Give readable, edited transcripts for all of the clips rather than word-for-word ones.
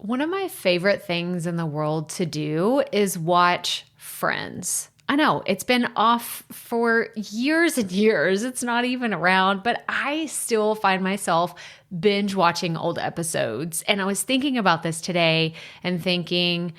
One of my favorite things in the world to do is watch Friends. I know it's been off for years and years. It's not even around, but I still find myself binge watching old episodes. And I was thinking about this today and thinking,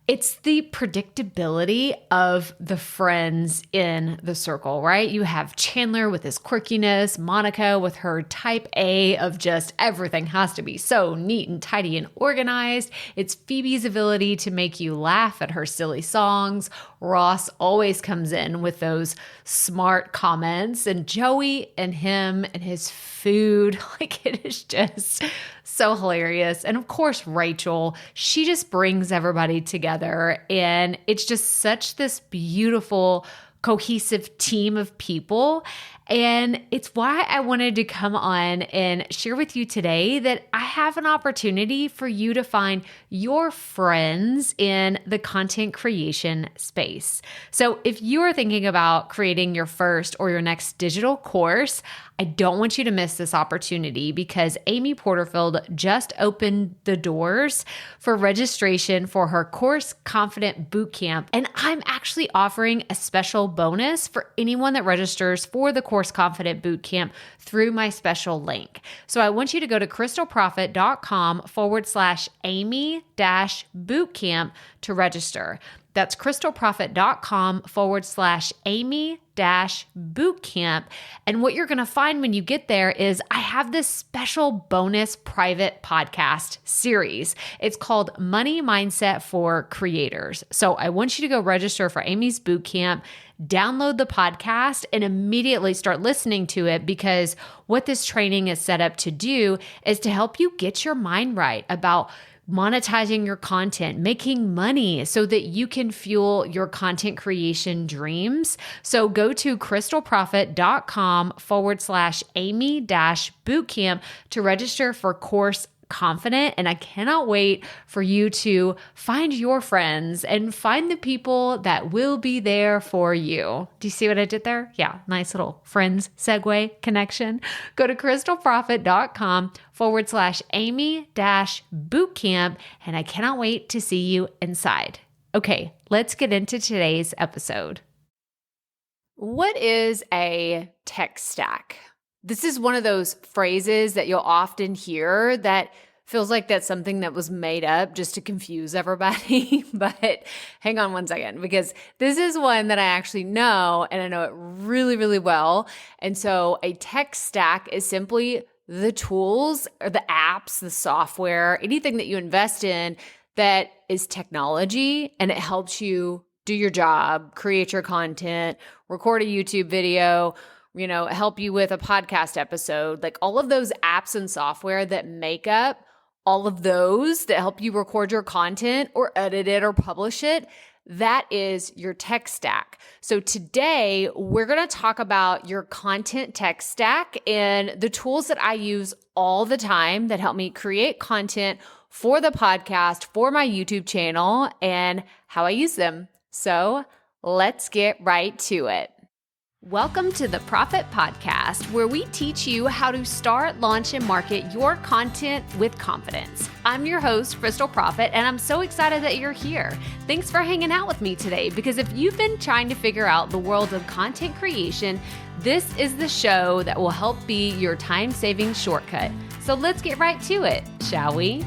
it's the predictability of the friends in the circle, right? You have Chandler with his quirkiness, Monica with her type A of just everything has to be so neat and tidy and organized. It's Phoebe's ability to make you laugh at her silly songs. Ross always comes in with those smart comments, and Joey and him and his food, like it is just so hilarious. And of course, Rachel, she just brings everybody together, and it's just such this beautiful, cohesive team of people. And it's why I wanted to come on and share with you today that I have an opportunity for you to find your friends in the content creation space. So if you are thinking about creating your first or your next digital course, I don't want you to miss this opportunity because Amy Porterfield just opened the doors for registration for her Course Confident Bootcamp. And I'm actually offering a special bonus for anyone that registers for the Course Confident Bootcamp through my special link. So I want you to go to crystalprofit.com/Amy-bootcamp to register. That's crystalprofit.com/Amy-bootcamp. And what you're going to find when you get there is I have this special bonus private podcast series. It's called Money Mindset for Creators. So I want you to go register for Amy's bootcamp, download the podcast, and immediately start listening to it, because what this training is set up to do is to help you get your mind right about monetizing your content, making money so that you can fuel your content creation dreams. So go to crystalprofit.com/Amy-bootcamp to register for Course Confident. And I cannot wait for you to find your friends and find the people that will be there for you. Do you see what I did there? Yeah, nice little friends segue connection. Go to crystalprofit.com/Amy-bootcamp. And I cannot wait to see you inside. Okay, let's get into today's episode. What is a tech stack? This is one of those phrases that you'll often hear that feels like that's something that was made up just to confuse everybody. But hang on one second, because this is one that I actually know, and I know it really, really well. And so a tech stack is simply the tools or the apps, the software, anything that you invest in that is technology, and it helps you do your job, create your content, record a YouTube video, help you with a podcast episode, like all of those apps and software that make up all of those that help you record your content or edit it or publish it. That is your tech stack. So today we're going to talk about your content tech stack and the tools that I use all the time that help me create content for the podcast, for my YouTube channel, and how I use them. So let's get right to it. Welcome to the Profit Podcast, where we teach you how to start, launch, and market your content with confidence. I'm your host, Crystal Profit, and I'm so excited that you're here. Thanks for hanging out with me today, because if you've been trying to figure out the world of content creation, this is the show that will help be your time-saving shortcut. So let's get right to it, shall we?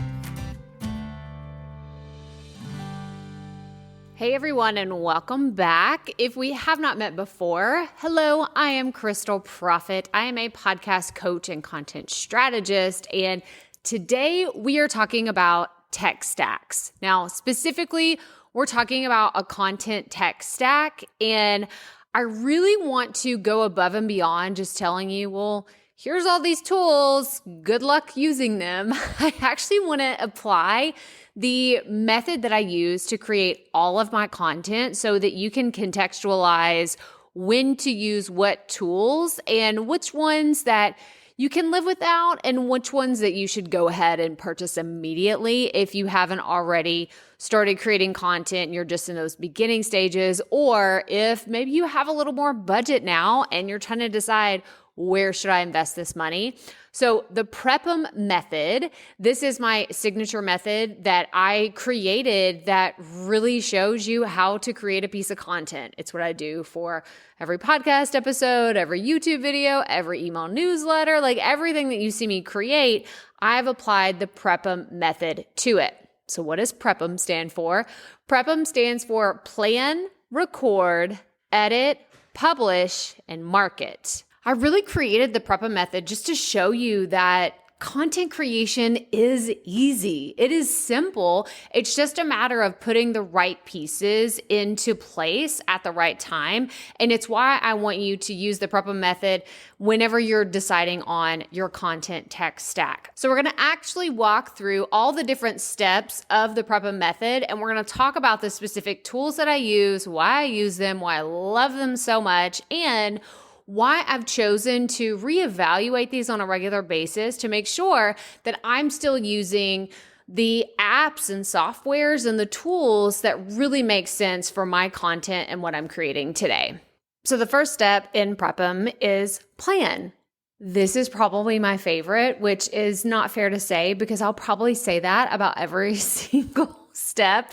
Hey everyone, and welcome back. If we have not met before, hello, I am Crystal Profit. I am a podcast coach and content strategist, and today we are talking about tech stacks. Now, specifically, we're talking about a content tech stack, and I really want to go above and beyond just telling you, well, here's all these tools, good luck using them. I actually want to apply the method that I use to create all of my content so that you can contextualize when to use what tools and which ones that you can live without and which ones that you should go ahead and purchase immediately if you haven't already started creating content and you're just in those beginning stages, or if maybe you have a little more budget now and you're trying to decide where should I invest this money? So the Prep'em method, this is my signature method that I created that really shows you how to create a piece of content. It's what I do for every podcast episode, every YouTube video, every email newsletter, like everything that you see me create, I've applied the Prep'em method to it. So what does Prep'em stand for? Prep'em stands for plan, record, edit, publish, and market. I really created the Prep'em method just to show you that content creation is easy. It is simple. It's just a matter of putting the right pieces into place at the right time. And it's why I want you to use the Prep'em method whenever you're deciding on your content tech stack. So we're going to actually walk through all the different steps of the Prep'em method, and we're going to talk about the specific tools that I use, why I use them, why I love them so much, and why I've chosen to reevaluate these on a regular basis to make sure that I'm still using the apps and softwares and the tools that really make sense for my content and what I'm creating today. So the first step in Prep'em is plan. This is probably my favorite, which is not fair to say because I'll probably say that about every single step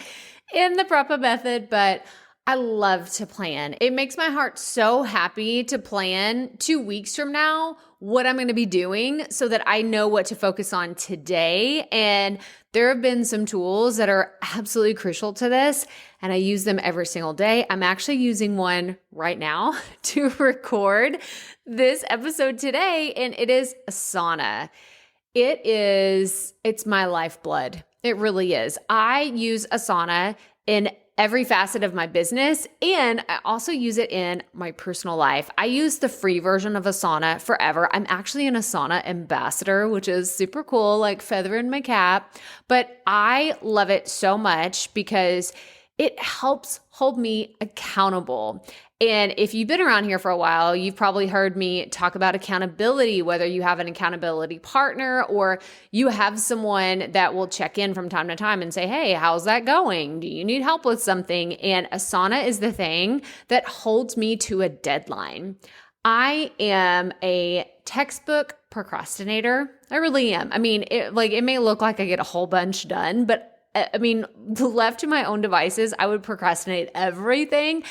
in the Prep'em method, but I love to plan. It makes my heart so happy to plan 2 weeks from now what I'm going to be doing so that I know what to focus on today. And there have been some tools that are absolutely crucial to this, and I use them every single day. I'm actually using one right now to record this episode today, and it is Asana. It's my lifeblood. It really is. I use Asana in every facet of my business, and I also use it in my personal life. I use the free version of Asana forever. I'm actually an Asana ambassador, which is super cool, like feather in my cap, but I love it so much because it helps hold me accountable. And if you've been around here for a while, you've probably heard me talk about accountability, whether you have an accountability partner or you have someone that will check in from time to time and say, hey, how's that going? Do you need help with something? And Asana is the thing that holds me to a deadline. I am a textbook procrastinator. I really am. I mean, it may look like I get a whole bunch done, but left to my own devices, I would procrastinate everything.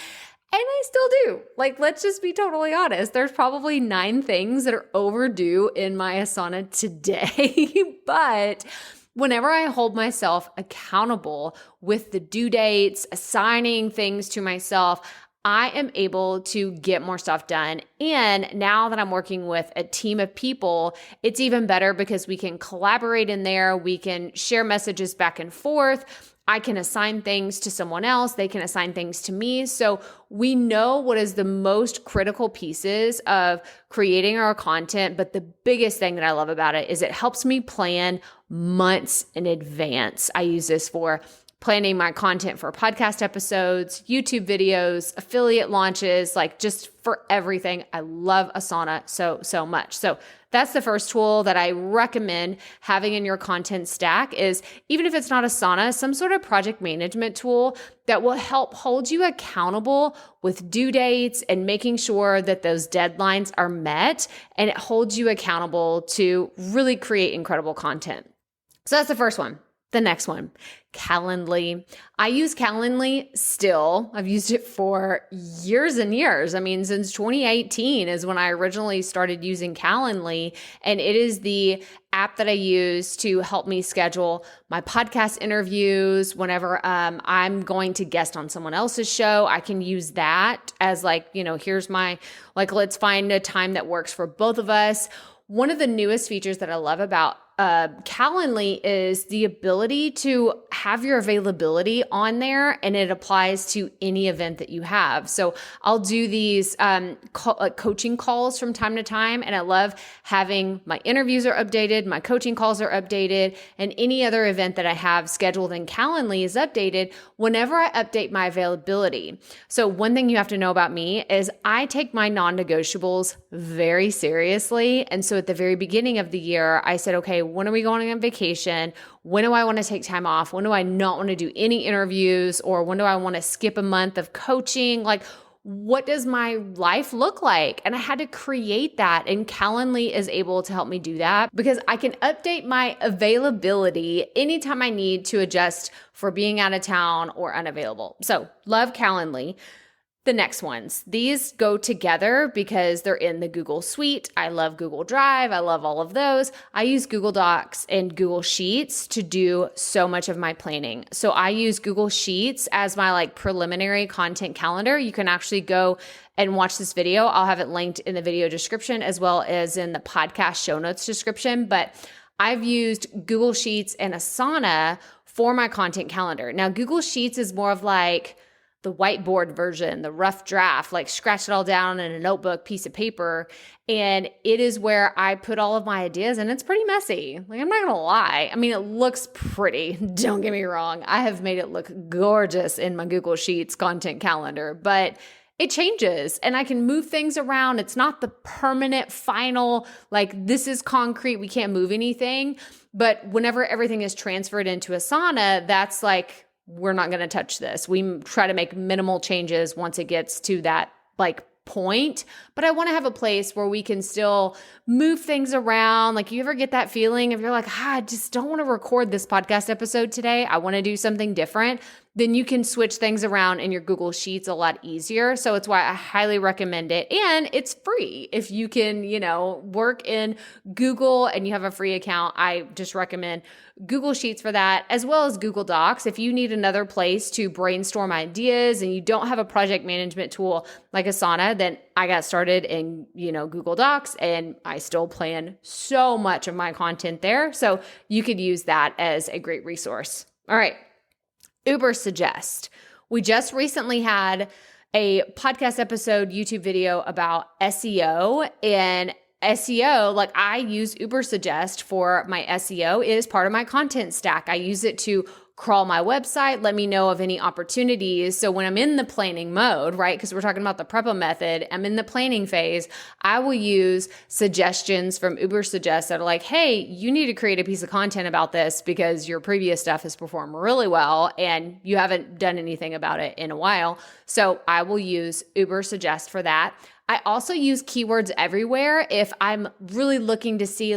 And I still do. Let's just be totally honest. There's probably 9 things that are overdue in my Asana today. But whenever I hold myself accountable with the due dates, assigning things to myself, I am able to get more stuff done. And now that I'm working with a team of people, it's even better because we can collaborate in there. We can share messages back and forth. I can assign things to someone else. They can assign things to me. So we know what is the most critical pieces of creating our content. But the biggest thing that I love about it is it helps me plan months in advance. I use this for planning my content for podcast episodes, YouTube videos, affiliate launches, just for everything. I love Asana so much. So that's the first tool that I recommend having in your content stack is, even if it's not Asana, some sort of project management tool that will help hold you accountable with due dates and making sure that those deadlines are met, and it holds you accountable to really create incredible content. So that's the first one. The next one, Calendly. I use Calendly still. I've used it for years and years. Since 2018 is when I originally started using Calendly, and it is the app that I use to help me schedule my podcast interviews. Whenever I'm going to guest on someone else's show, I can use that as here's my, let's find a time that works for both of us. One of the newest features that I love about Calendly is the ability to have your availability on there, and it applies to any event that you have. So I'll do these coaching calls from time to time, and I love having my interviews are updated, my coaching calls are updated, and any other event that I have scheduled in Calendly is updated whenever I update my availability. So one thing you have to know about me is I take my non-negotiables very seriously. And so at the very beginning of the year, I said, okay, when are we going on vacation? When do I want to take time off? When do I not want to do any interviews? Or when do I want to skip a month of coaching? what does my life look like? And I had to create that. And Calendly is able to help me do that because I can update my availability anytime I need to adjust for being out of town or unavailable. So love Calendly. The next ones, these go together because they're in the Google Suite. I love Google Drive. I love all of those. I use Google Docs and Google Sheets to do so much of my planning. So I use Google Sheets as my preliminary content calendar. You can actually go and watch this video. I'll have it linked in the video description as well as in the podcast show notes description. But I've used Google Sheets and Asana for my content calendar. Now, Google Sheets is more of the whiteboard version, the rough draft, scratch it all down in a notebook, piece of paper. And it is where I put all of my ideas, and it's pretty messy. I'm not gonna lie. I mean, it looks pretty. Don't get me wrong. I have made it look gorgeous in my Google Sheets content calendar, but it changes and I can move things around. It's not the permanent final, this is concrete, we can't move anything. But whenever everything is transferred into Asana, that's we're not going to touch this. We try to make minimal changes once it gets to that point, but I want to have a place where we can still move things around. You ever get that feeling if you're I just don't want to record this podcast episode today. I want to do something different. Then you can switch things around in your Google Sheets a lot easier. So it's why I highly recommend it. And it's free. If you can, work in Google and you have a free account, I just recommend Google Sheets for that, as well as Google Docs. If you need another place to brainstorm ideas and you don't have a project management tool like Asana, then I got started in, Google Docs, and I still plan so much of my content there. So you could use that as a great resource. All right. Ubersuggest. We just recently had a podcast episode, YouTube video about SEO, and SEO, I use Ubersuggest for my SEO. It is part of my content stack. I use it to crawl my website, let me know of any opportunities. So when I'm in the planning mode, right, because we're talking about the Preppa method, I'm in the planning phase, I will use suggestions from Ubersuggest that are hey, you need to create a piece of content about this because your previous stuff has performed really well and you haven't done anything about it in a while. So I will use Ubersuggest for that. I also use keywords everywhere if I'm really looking to see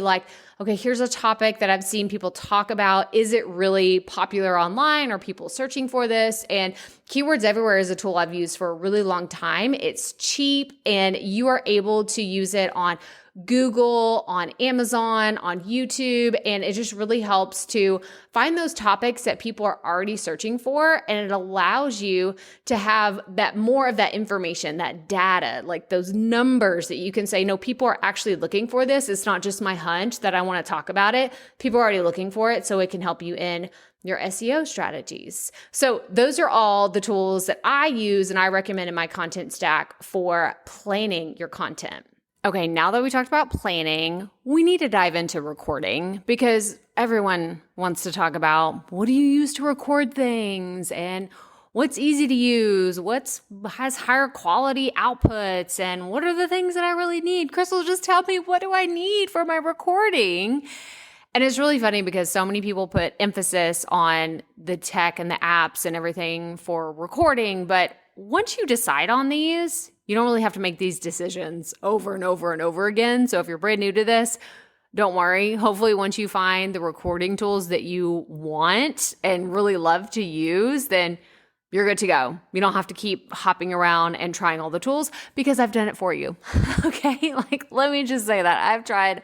okay, here's a topic that I've seen people talk about. Is it really popular online? Are people searching for this? And keywords everywhere is a tool I've used for a really long time. It's cheap and you are able to use it on Google, on Amazon, on YouTube, and it just really helps to find those topics that people are already searching for, and it allows you to have that more of that information, that data, those numbers that you can say, no, people are actually looking for this. It's not just my hunch that I want to talk about it. People are already looking for it, so it can help you in your SEO strategies. So those are all the tools that I use and I recommend in my content stack for planning your content. Okay, now that we talked about planning, we need to dive into recording because everyone wants to talk about what do you use to record things and what's easy to use, has higher quality outputs, and what are the things that I really need? Crystal, just tell me, what do I need for my recording? And it's really funny because so many people put emphasis on the tech and the apps and everything for recording, but once you decide on these, you don't really have to make these decisions over and over and over again. So if you're brand new to this, don't worry. Hopefully, once you find the recording tools that you want and really love to use, then you're good to go. You don't have to keep hopping around and trying all the tools because I've done it for you. Okay? Let me just say that. I've tried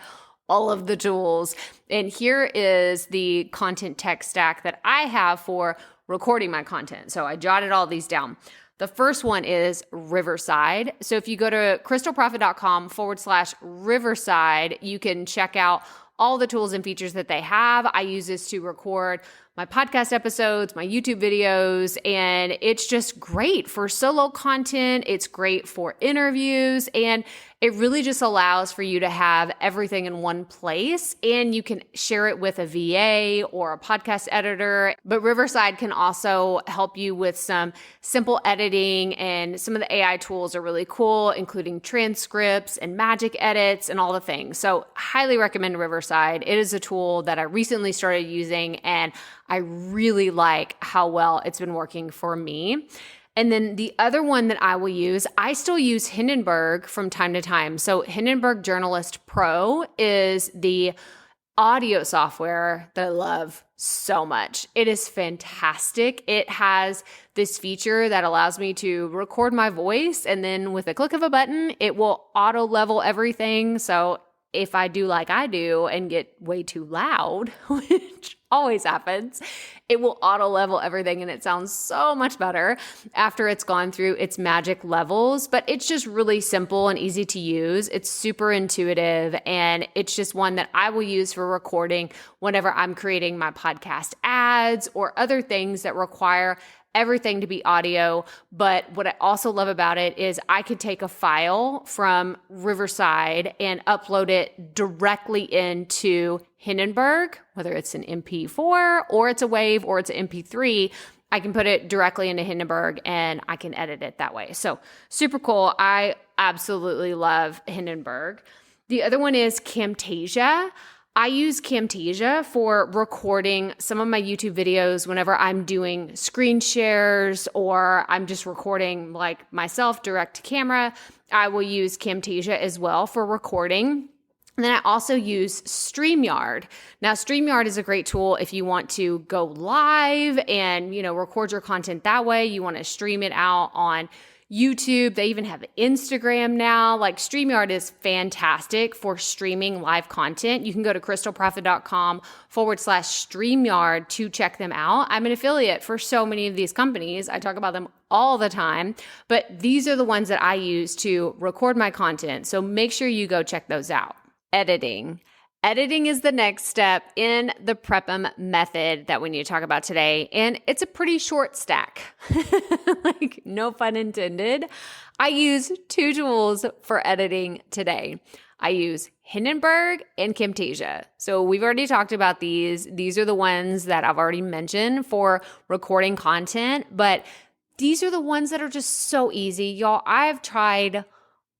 all of the tools. And here is the content tech stack that I have for recording my content. So I jotted all these down. The first one is Riverside. So if you go to crystalprofit.com/Riverside, you can check out all the tools and features that they have. I use this to record my podcast episodes, my YouTube videos, and it's just great for solo content. It's great for interviews, and it really just allows for you to have everything in one place, and you can share it with a VA or a podcast editor. But Riverside can also help you with some simple editing, and some of the AI tools are really cool, including transcripts and magic edits and all the things. So highly recommend Riverside. It is a tool that I recently started using, and I really like how well it's been working for me. And then the other one that I will use, I still use Hindenburg from time to time. So Hindenburg Journalist Pro is the audio software that I love so much. It is fantastic. It has this feature that allows me to record my voice, and then with a click of a button, it will auto level everything. So if I do like I do and get way too loud, which always happens, it will auto level everything and it sounds so much better after it's gone through its magic levels. But it's just really simple and easy to use. It's super intuitive, and it's just one that I will use for recording whenever I'm creating my podcast ads or other things that require everything to be audio. But what I also love about it is I could take a file from Riverside and upload it directly into Hindenburg, whether it's an MP4 or it's a WAV or it's an MP3. I can put it directly into Hindenburg and I can edit it that way. So super cool. I absolutely love Hindenburg. The other one is Camtasia. I use Camtasia for recording some of my YouTube videos whenever I'm doing screen shares or I'm just recording like myself direct to camera. I will use Camtasia as well for recording. And then I also use StreamYard. Now, StreamYard is a great tool if you want to go live and, record your content that way. You want to stream it out on YouTube. They even have Instagram now. Like StreamYard is fantastic for streaming live content. You can go to crystalprofit.com/StreamYard to check them out. I'm an affiliate for so many of these companies. I talk about them all the time, but these are the ones that I use to record my content. So make sure you go check those out. Editing. Editing is the next step in the Prep'em method that we need to talk about today. And it's a pretty short stack. Like, no pun intended. I use two tools for editing today. I use Hindenburg and Camtasia. So we've already talked about these. These are the ones that I've already mentioned for recording content, but these are the ones that are just so easy. Y'all, I've tried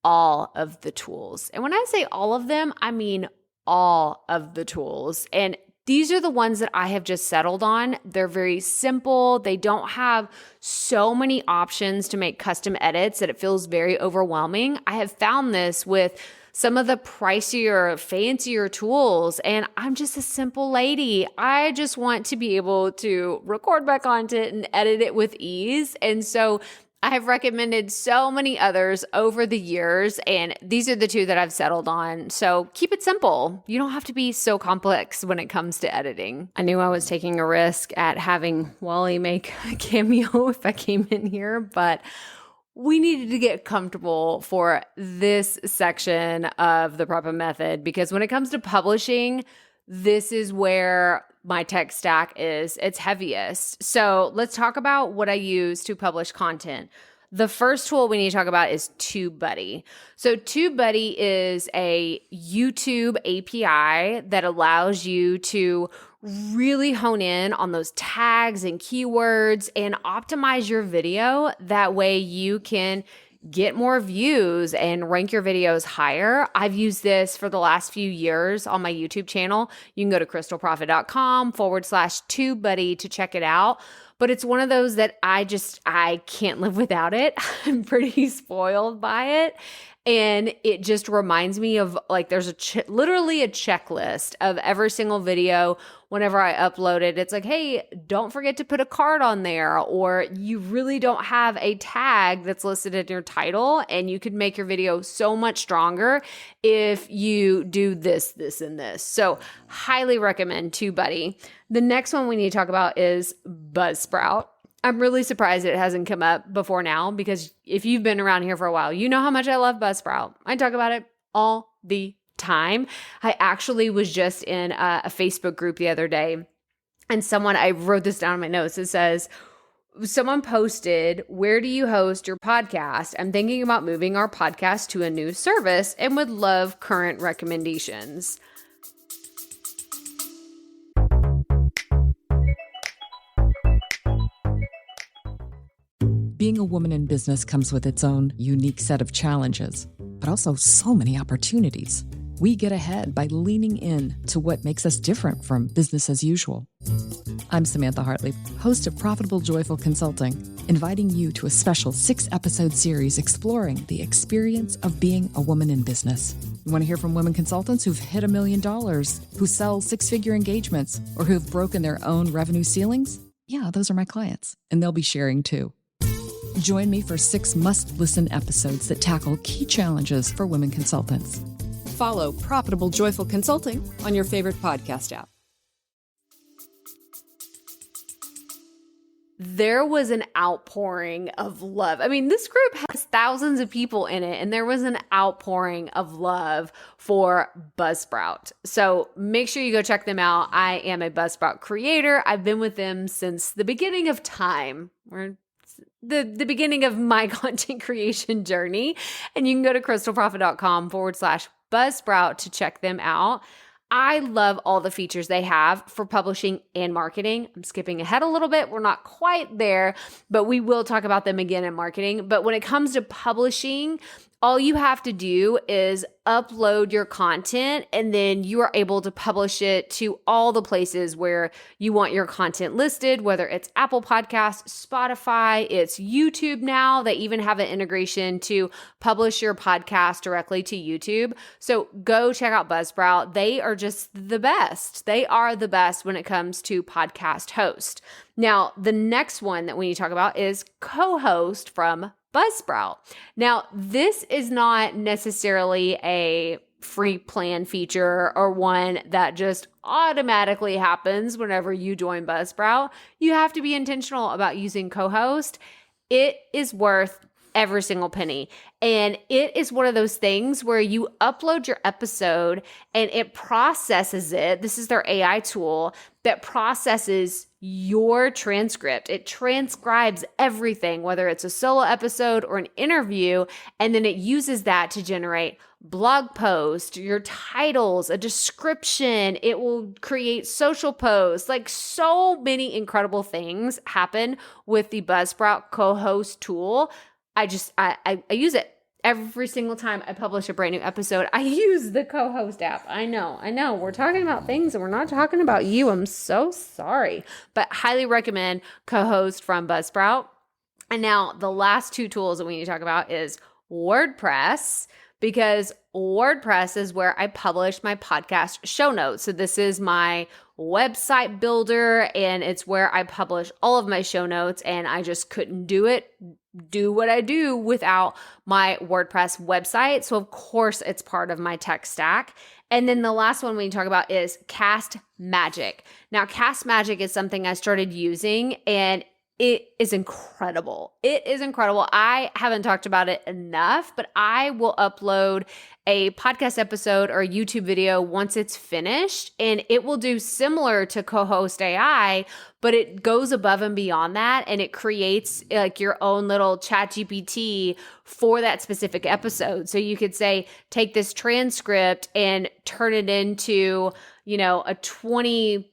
all of the tools. And when I say all of them, I mean all of the tools. And these are the ones that I have just settled on. They're very simple. They don't have so many options to make custom edits that it feels very overwhelming. I have found this with some of the pricier, fancier tools, and I'm just a simple lady. I just want to be able to record my content and edit it with ease. And so I have recommended so many others over the years, and these are the two that I've settled on. So keep it simple. You don't have to be so complex when it comes to editing. I knew I was taking a risk at having Wally make a cameo if I came in here, but we needed to get comfortable for this section of the Prep'em method, because when it comes to publishing, this is where my tech stack is its heaviest. So let's talk about what I use to publish content. The first tool we need to talk about is TubeBuddy. So TubeBuddy is a YouTube API that allows you to really hone in on those tags and keywords and optimize your video. That way you can get more views and rank your videos higher. I've used this for the last few years on my YouTube channel. You can go to crystalprofit.com/TubeBuddy to check it out. But it's one of those that I can't live without it. I'm pretty spoiled by it. And it just reminds me of, like, there's literally a checklist of every single video. Whenever I upload it, it's like, hey, don't forget to put a card on there, or you really don't have a tag that's listed in your title, and you could make your video so much stronger if you do this, this, and this. So highly recommend TubeBuddy. The next one we need to talk about is Buzzsprout. I'm really surprised it hasn't come up before now, because if you've been around here for a while, you know how much I love Buzzsprout. I talk about it all the time. I actually was just in a Facebook group the other day, and I wrote this down in my notes. It says, someone posted, "Where do you host your podcast? I'm thinking about moving our podcast to a new service and would love current recommendations." Being a woman in business comes with its own unique set of challenges, but also so many opportunities. We get ahead by leaning in to what makes us different from business as usual. I'm Samantha Hartley, host of Profitable Joyful Consulting, inviting you to a special 6-episode series exploring the experience of being a woman in business. You want to hear from women consultants who've hit $1 million, who sell 6-figure engagements, or who've broken their own revenue ceilings? Yeah, those are my clients, and they'll be sharing too. Join me for 6 must-listen episodes that tackle key challenges for women consultants. Follow Profitable Joyful Consulting on your favorite podcast app. There was an outpouring of love. I mean, this group has thousands of people in it, and there was an outpouring of love for Buzzsprout. So make sure you go check them out. I am a Buzzsprout creator. I've been with them since the beginning of time, or the beginning of my content creation journey. And you can go to crystalprofit.com/Buzzsprout to check them out. I love all the features they have for publishing and marketing. I'm skipping ahead a little bit. We're not quite there, but we will talk about them again in marketing. But when it comes to publishing, all you have to do is upload your content, and then you are able to publish it to all the places where you want your content listed, whether it's Apple Podcasts, Spotify, it's YouTube now. They even have an integration to publish your podcast directly to YouTube. So go check out Buzzsprout. They are just the best. They are the best when it comes to podcast host. Now, the next one that we need to talk about is co-host from Buzzsprout. Now, this is not necessarily a free plan feature or one that just automatically happens whenever you join Buzzsprout. You have to be intentional about using co-host. It is worth every single penny. And it is one of those things where you upload your episode and it processes it. This is their AI tool that processes your transcript. It transcribes everything, whether it's a solo episode or an interview, and then it uses that to generate blog posts, your titles, a description. It will create social posts. Like, so many incredible things happen with the Buzzsprout co-host tool. I use it every single time I publish a brand new episode. I use the co-host app. I know. We're talking about things and we're not talking about you. I'm so sorry, but highly recommend co-host from Buzzsprout. And now the last 2 tools that we need to talk about is WordPress, because WordPress is where I publish my podcast show notes. So this is my website builder, and it's where I publish all of my show notes, and I just couldn't do what I do without my WordPress website. So of course it's part of my tech stack. And then the last one we talk about is Cast Magic. Now, Cast Magic is something I started using, and it is incredible. It is incredible. I haven't talked about it enough, but I will upload a podcast episode or a YouTube video once it's finished, and it will do similar to Co-Host AI, but it goes above and beyond that, and it creates like your own little chat GPT for that specific episode. So you could say, take this transcript and turn it into, a 20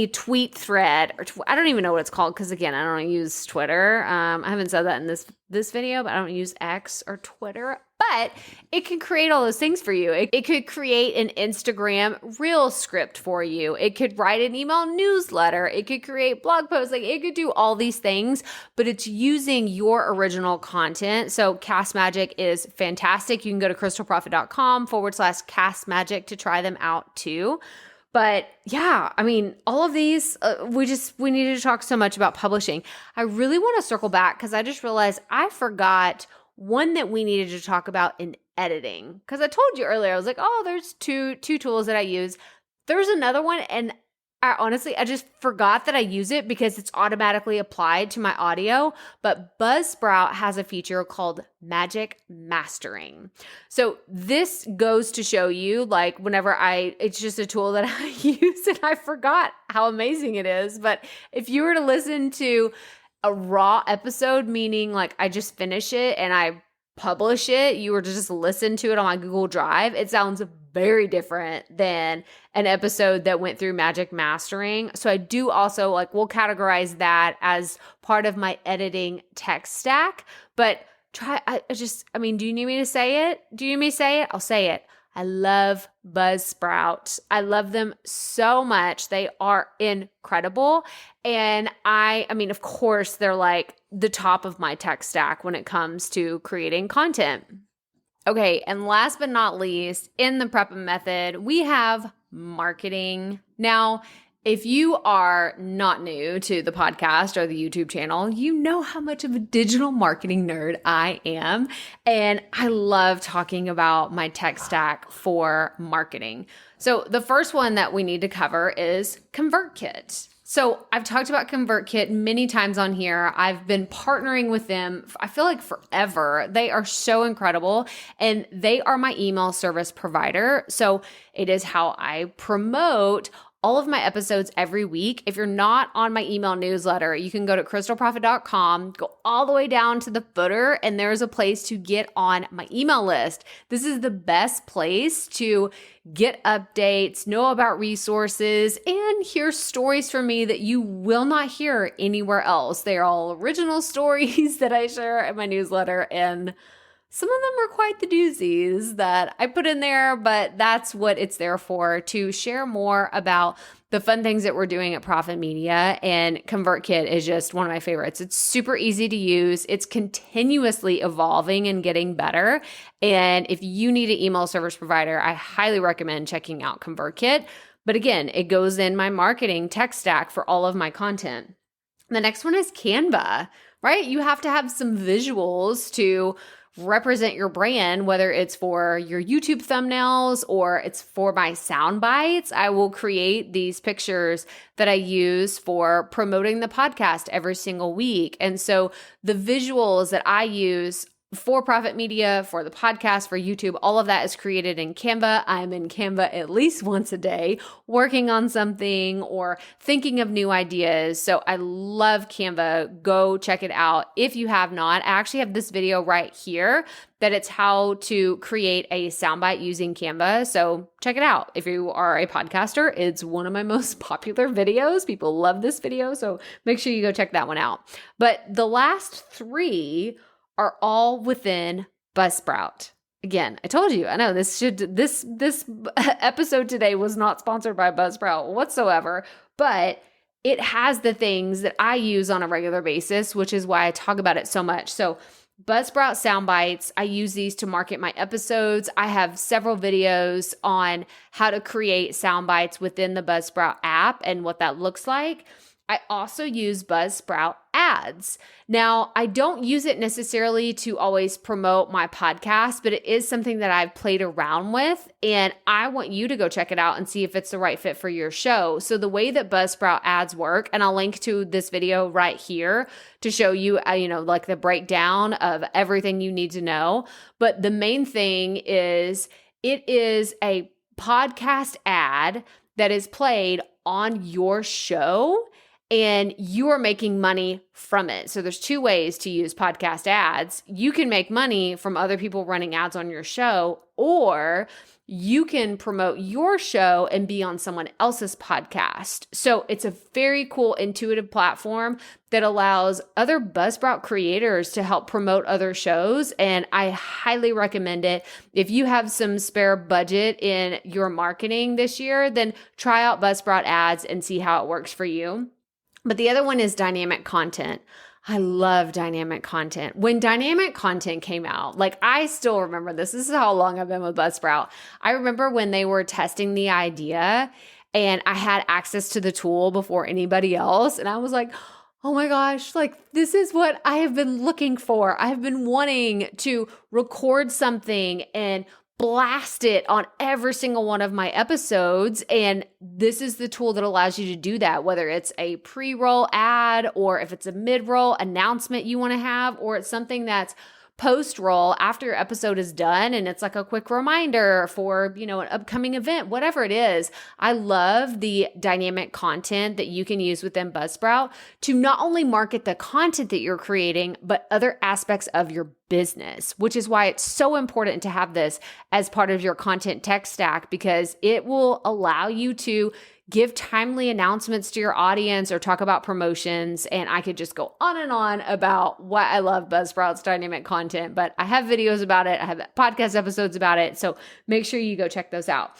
tweet thread, or I don't even know what it's called, because again, I don't use Twitter. I haven't said that in this video, but I don't use X or Twitter. But it can create all those things for you. It could create an Instagram reel script for you. It could write an email newsletter. It could create blog posts. Like, it could do all these things, but it's using your original content. So Cast Magic is fantastic. You can go to crystalprofit.com/castmagic to try them out too. But yeah, I mean, all of these, we needed to talk so much about publishing. I really want to circle back because I just realized I forgot one that we needed to talk about in editing. Because I told you earlier, I was like, oh, there's two tools that I use. There's another one, and I just forgot that I use it because it's automatically applied to my audio. But Buzzsprout has a feature called Magic Mastering. So this goes to show you, like, it's just a tool that I use, and I forgot how amazing it is. But if you were to listen to a raw episode, meaning like I just finish it and I publish it, you were to just listen to it on my Google Drive, it sounds very different than an episode that went through Magic Mastering. So I do also we'll categorize that as part of my editing tech stack. But do you need me to say it? I'll say it. I I love Buzzsprout. I love them so much. They are incredible. And I mean, of course, they're like the top of my tech stack when it comes to creating content. Okay, and last but not least, in the Prep method, we have marketing. Now, if you are not new to the podcast or the YouTube channel, you know how much of a digital marketing nerd I am. And I love talking about my tech stack for marketing. So the first one that we need to cover is ConvertKit. So I've talked about ConvertKit many times on here. I've been partnering with them, I feel like forever. They are so incredible, and they are my email service provider. So it is how I promote all of my episodes every week. If you're not on my email newsletter, you can go to crystalprofit.com, go all the way down to the footer, and there's a place to get on my email list. This is the best place to get updates, know about resources, and hear stories from me that you will not hear anywhere else. They are all original stories that I share in my newsletter, and some of them are quite the doozies that I put in there, but that's what it's there for, to share more about the fun things that we're doing at Profit Media. And ConvertKit is just one of my favorites. It's super easy to use. It's continuously evolving and getting better. And if you need an email service provider, I highly recommend checking out ConvertKit. But again, it goes in my marketing tech stack for all of my content. The next one is Canva, right? You have to have some visuals to represent your brand, whether it's for your YouTube thumbnails or it's for my sound bites. I will create these pictures that I use for promoting the podcast every single week. And so the visuals that I use for Profit Media, for the podcast, for YouTube, all of that is created in Canva. I'm in Canva at least once a day, working on something or thinking of new ideas. So I love Canva. Go check it out if you have not. I actually have this video right here that it's how to create a soundbite using Canva. So check it out. If you are a podcaster, it's one of my most popular videos. People love this video. So make sure you go check that one out. But the last three are all within Buzzsprout. Again, I told you, I know this episode today was not sponsored by Buzzsprout whatsoever, but it has the things that I use on a regular basis, which is why I talk about it so much. So Buzzsprout Soundbites, I use these to market my episodes. I have several videos on how to create soundbites within the Buzzsprout app and what that looks like. I also use Buzzsprout ads. Now, I don't use it necessarily to always promote my podcast, but it is something that I've played around with, and I want you to go check it out and see if it's the right fit for your show. So the way that Buzzsprout ads work, and I'll link to this video right here to show you, like the breakdown of everything you need to know. But the main thing is it is a podcast ad that is played on your show, and you are making money from it. So there's two ways to use podcast ads. You can make money from other people running ads on your show, or you can promote your show and be on someone else's podcast. So it's a very cool, intuitive platform that allows other Buzzsprout creators to help promote other shows. And I highly recommend it. If you have some spare budget in your marketing this year, then try out Buzzsprout ads and see how it works for you. But the other one is dynamic content. I love dynamic content. When dynamic content came out, like I still remember this. This is how long I've been with Buzzsprout. I remember when they were testing the idea and I had access to the tool before anybody else. And I was like, oh my gosh, like this is what I have been looking for. I have been wanting to record something and blast it on every single one of my episodes. And this is the tool that allows you to do that, whether it's a pre-roll ad or if it's a mid-roll announcement you want to have, or it's something that's post-roll after your episode is done and it's like a quick reminder for, an upcoming event, whatever it is. I love the dynamic content that you can use within Buzzsprout to not only market the content that you're creating, but other aspects of your business, which is why it's so important to have this as part of your content tech stack, because it will allow you to give timely announcements to your audience, or talk about promotions. And I could just go on and on about what I love Buzzsprout's dynamic content, but I have videos about it. I have podcast episodes about it. So make sure you go check those out.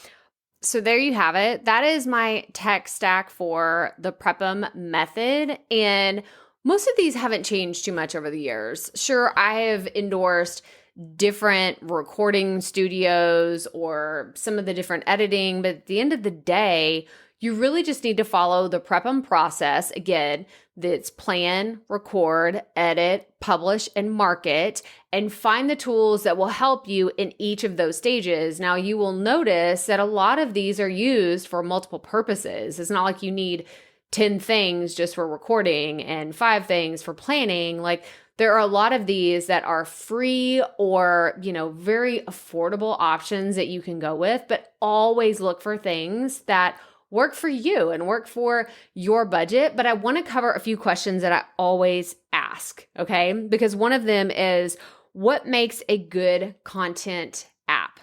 So there you have it. That is my tech stack for the Prep-em method. And most of these haven't changed too much over the years. Sure, I have endorsed different recording studios or some of the different editing, but at the end of the day, you really just need to follow the Prep-em process. Again, that's plan, record, edit, publish, and market, and find the tools that will help you in each of those stages. Now, you will notice that a lot of these are used for multiple purposes. It's not like you need 10 things just for recording and 5 things for planning. Like, there are a lot of these that are free or, very affordable options that you can go with, but always look for things that work for you and work for your budget. But I want to cover a few questions that I always ask, okay? Because one of them is, what makes a good content app?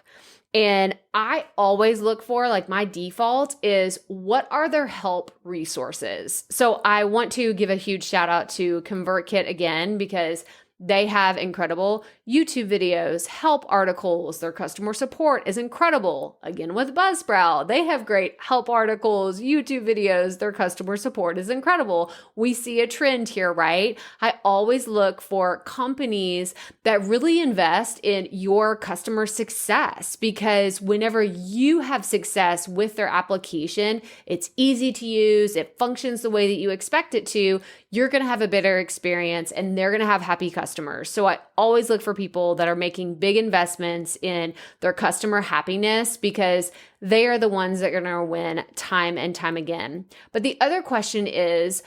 And I always look for, my default is, what are their help resources? So I want to give a huge shout out to ConvertKit again, because they have incredible YouTube videos, help articles. Their customer support is incredible. Again, with Buzzsprout, they have great help articles, YouTube videos. Their customer support is incredible. We see a trend here, right? I always look for companies that really invest in your customer success, because whenever you have success with their application, it's easy to use, it functions the way that you expect it to, you're going to have a better experience and they're going to have happy customers. So I always look for people that are making big investments in their customer happiness, because they are the ones that are going to win time and time again. But the other question is,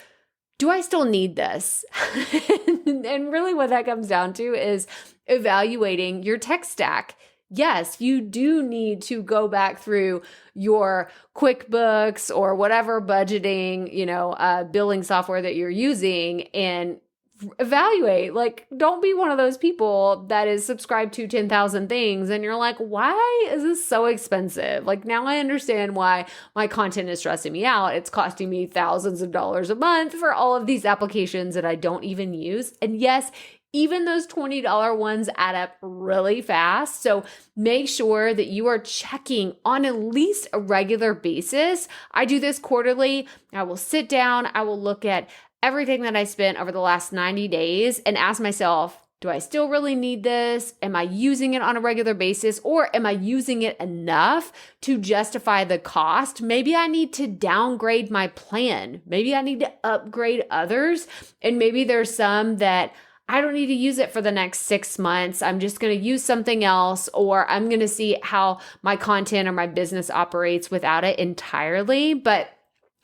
do I still need this? And really what that comes down to is evaluating your tech stack. Yes, you do need to go back through your QuickBooks or whatever budgeting, billing software that you're using and evaluate. Don't be one of those people that is subscribed to 10,000 things and you're like, why is this so expensive? Now I understand why my content is stressing me out. It's costing me thousands of dollars a month for all of these applications that I don't even use. And yes, even those $20 ones add up really fast. So make sure that you are checking on at least a regular basis. I do this quarterly. I will sit down. I will look at everything that I spent over the last 90 days and ask myself, do I still really need this? Am I using it on a regular basis, or am I using it enough to justify the cost? Maybe I need to downgrade my plan. Maybe I need to upgrade others. And maybe there's some that I don't need to use it for the next 6 months. I'm just going to use something else, or I'm going to see how my content or my business operates without it entirely. But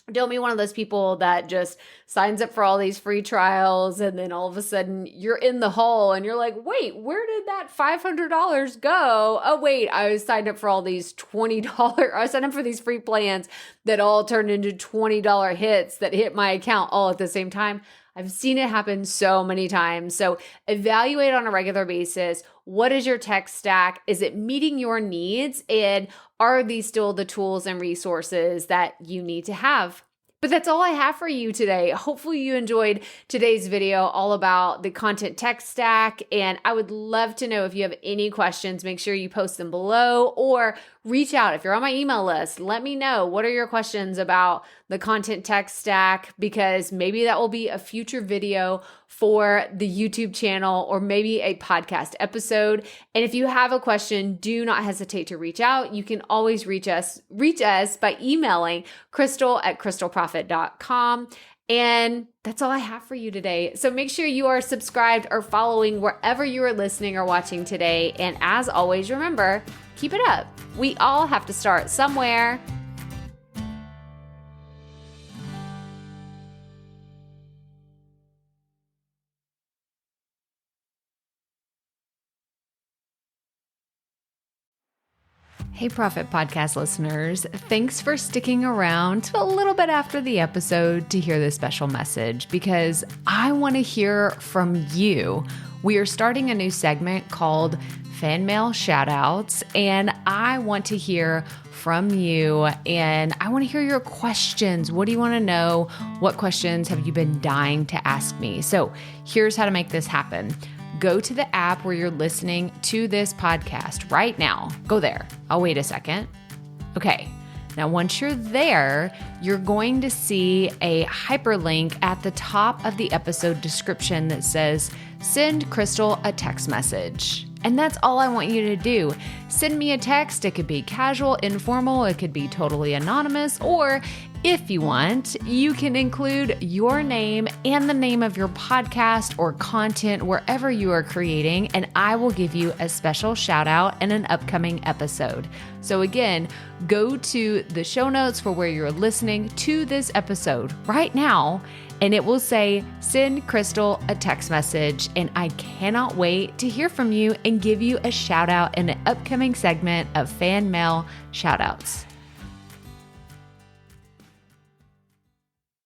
don't be one of those people that just signs up for all these free trials and then all of a sudden you're in the hole and you're like, wait, where did that $500 go? Oh, wait, I signed up for all these $20. I signed up for these free plans that all turned into $20 hits that hit my account all at the same time. I've seen it happen so many times. So evaluate on a regular basis. What is your tech stack? Is it meeting your needs? And are these still the tools and resources that you need to have? But that's all I have for you today. Hopefully you enjoyed today's video all about the content tech stack. And I would love to know if you have any questions, make sure you post them below or reach out. If you're on my email list, let me know, what are your questions about the content tech stack, because maybe that will be a future video for the YouTube channel or maybe a podcast episode. And if you have a question, do not hesitate to reach out. You can always reach us by emailing crystal@crystalprofit.com. And that's all I have for you today. So make sure you are subscribed or following wherever you are listening or watching today. And as always, remember, keep it up. We all have to start somewhere. Hey, Profit Podcast listeners, thanks for sticking around to a little bit after the episode to hear this special message, because I want to hear from you. We are starting a new segment called fan mail shout outs, and I want to hear from you, and I want to hear your questions. What do you want to know? What questions have you been dying to ask me? So here's how to make this happen. Go to the app where you're listening to this podcast right now. Go there. I'll wait a second. Okay. Now, once you're there, you're going to see a hyperlink at the top of the episode description that says, send Crystal a text message. And that's all I want you to do. Send me a text. It could be casual, informal. It could be totally anonymous. Or if you want, you can include your name and the name of your podcast or content wherever you are creating, and I will give you a special shout out in an upcoming episode. So again, go to the show notes for where you're listening to this episode right now, and it will say, send Crystal a text message. And I cannot wait to hear from you and give you a shout out in an upcoming segment of fan mail shout outs.